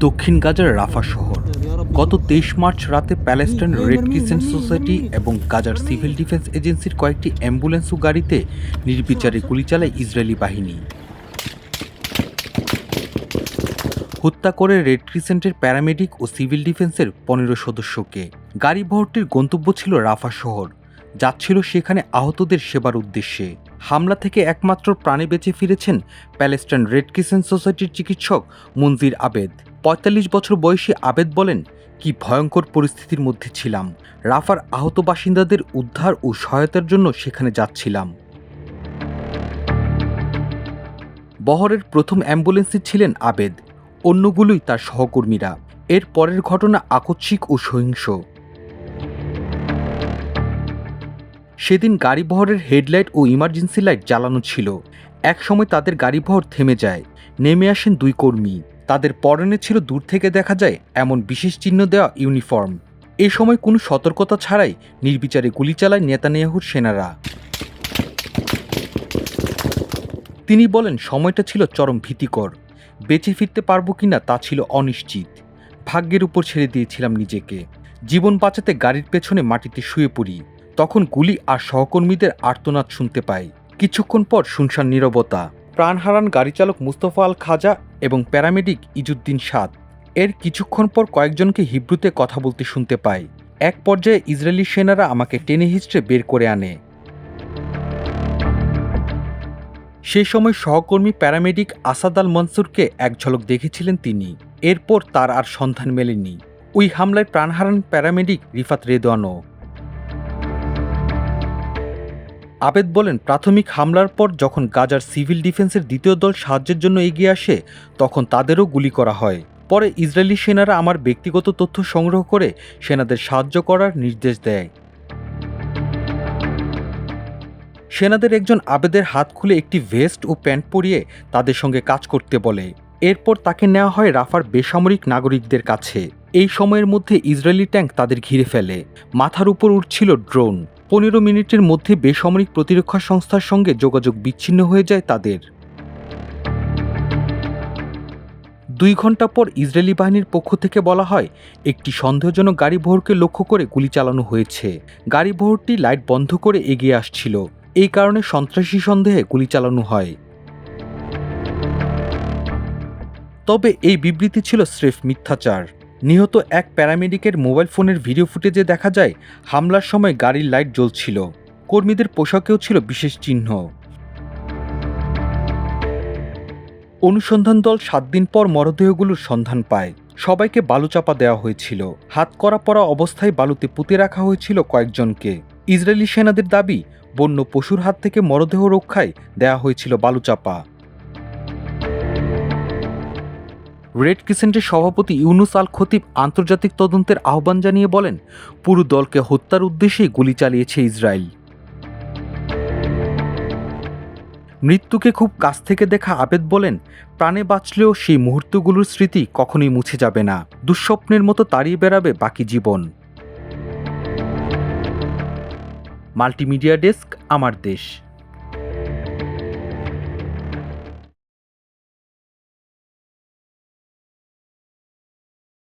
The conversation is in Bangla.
দক্ষিণ গাজার রাফা শহর গত ২৩ মার্চ রাতে প্যালেস্টাইন রেড ক্রিসেন্ট সোসাইটি এবং গাজার সিভিল ডিফেন্স এজেন্সির কয়েকটি অ্যাম্বুলেন্স ও গাড়িতে নির্বিচারে গুলি চালায় ইসরায়েলি বাহিনী। হত্যা করে রেড ক্রিসেন্টের প্যারামেডিক ও সিভিল ডিফেন্সের ১৫ সদস্যকে। গাড়ি বহরটির গন্তব্য ছিল রাফা শহর, যাচ্ছিল সেখানে আহতদের সেবার উদ্দেশ্যে। হামলা থেকে একমাত্র প্রাণে বেঁচে ফিরেছেন প্যালেস্টাইন রেড ক্রিসেন্ট সোসাইটির চিকিৎসক মনজির আবেদ। ৪৫ বছর বয়সী আবেদ বলেন, কি ভয়ঙ্কর পরিস্থিতির মধ্যে ছিলাম। রাফার আহত বাসিন্দাদের উদ্ধার ও সহায়তার জন্য সেখানে যাচ্ছিলাম। বহরের প্রথম অ্যাম্বুলেন্সে ছিলেন আবেদ, অন্যগুলোই তার সহকর্মীরা। এর পরের ঘটনা আকস্মিক ও সহিংস। সেদিন গাড়িবহরের হেডলাইট ও ইমার্জেন্সি লাইট জ্বালানো ছিল। একসময় তাদের গাড়িবহর থেমে যায়। নেমে আসেন দুই কর্মী। তাদের পরনে ছিল দূর থেকে দেখা যায় এমন বিশেষ চিহ্ন দেওয়া ইউনিফর্ম। এ সময় কোনো সতর্কতা ছাড়াই নির্বিচারে গুলি চালায় নেতানিয়াহুর সেনারা। তিনি বলেন, সময়টা ছিল চরম ভীতিকর। বেঁচে ফিরতে পারবো কিনা তা ছিল অনিশ্চিত। ভাগ্যের উপর ছেড়ে দিয়েছিলাম নিজেকে। জীবন বাঁচাতে গাড়ির পেছনে মাটিতে শুয়ে পড়ি। তখন গুলি আর সহকর্মীদের আর্তনাদ শুনতে পাই। কিছুক্ষণ পর শুনশান নীরবতা। প্রাণ হারান গাড়িচালক মুস্তফা আল খাজা এবং প্যারামেডিক ইজুদ্দিন সাদ। এর কিছুক্ষণ পর কয়েকজনকে হিব্রুতে কথা বলতে শুনতে পাই। এক পর্যায়ে ইসরায়েলি সেনারা আমাকে টেনে হিঁচড়ে বের করে আনে। সে সময় সহকর্মী প্যারামেডিক আসাদ আল মনসুরকে এক ঝলক দেখেছিলেন তিনি। এরপর তার আর সন্ধান মেলেনি। ওই হামলায় প্রাণ হারান প্যারামেডিক রিফাত রেদওয়ানও। আবেদ বলেন, প্রাথমিক হামলার পর যখন গাজার সিভিল ডিফেন্সের দ্বিতীয় দল সাহায্যের জন্য এগিয়ে আসে, তখন তাদেরও গুলি করা হয়। পরে ইসরায়েলি সেনারা আমার ব্যক্তিগত তথ্য সংগ্রহ করে সেনাদের সাহায্য করার নির্দেশ দেয়। সেনাদের একজন আবেদের হাত খুলে একটি ভেস্ট ও প্যান্ট পরিয়ে তাদের সঙ্গে কাজ করতে বলে। এরপর তাকে নেওয়া হয় রাফার বেসামরিক নাগরিকদের কাছে। এই সময়ের মধ্যে ইসরায়েলি ট্যাঙ্ক তাদের ঘিরে ফেলে। মাথার উপর উঠছিল ড্রোন। ১৫ মিনিটের মধ্যে বেসামরিক প্রতিরক্ষা সংস্থার সঙ্গে যোগাযোগ বিচ্ছিন্ন হয়ে যায় তাদের। ২ ঘন্টা পর ইসরায়েলি বাহিনীর পক্ষ থেকে বলা হয়, একটি সন্দেহজনক গাড়িবহরকে লক্ষ্য করে গুলি চালানো হয়েছে। গাড়িবহরটি লাইট বন্ধ করে এগিয়ে আসছিল। এই কারণে সন্ত্রাসী সন্দেহে গুলি চালানো হয়। তবে এই বিবৃতি ছিল স্রেফ মিথ্যাচার। নিহত এক প্যারামেডিকের মোবাইল ফোনের ভিডিও ফুটেজে দেখা যায় হামলার সময় গাড়ির লাইট জ্বলছিল। কর্মীদের পোশাকেও ছিল বিশেষ চিহ্ন। অনুসন্ধান দল ৭ দিন পর মরদেহগুলোর সন্ধান পায়। সবাইকে বালুচাপা দেওয়া হয়েছিল। হাত করা পরা অবস্থায় বালুতে পুঁতে রাখা হয়েছিল কয়েকজনকে। ইসরায়েলি সেনাদের দাবি, বন্য পশুর হাত থেকে মরদেহ রক্ষায় দেয়া হয়েছিল বালুচাপা। রেড ক্রিসেন্টের সভাপতি ইউনুস আল খতিব আন্তর্জাতিক তদন্তের আহ্বান জানিয়ে বলেন, পুরো দলকে হত্যার উদ্দেশ্যেই গুলি চালিয়েছে ইসরায়েল। মৃত্যুকে খুব কাছ থেকে দেখা আবেদ বলেন, প্রাণে বাঁচলেও সেই মুহূর্তগুলোর স্মৃতি কখনোই মুছে যাবে না। দুঃস্বপ্নের মতো তাড়িয়ে বেড়াবে বাকি জীবন। মাল্টিমিডিয়া ডেস্ক, আমার দেশ।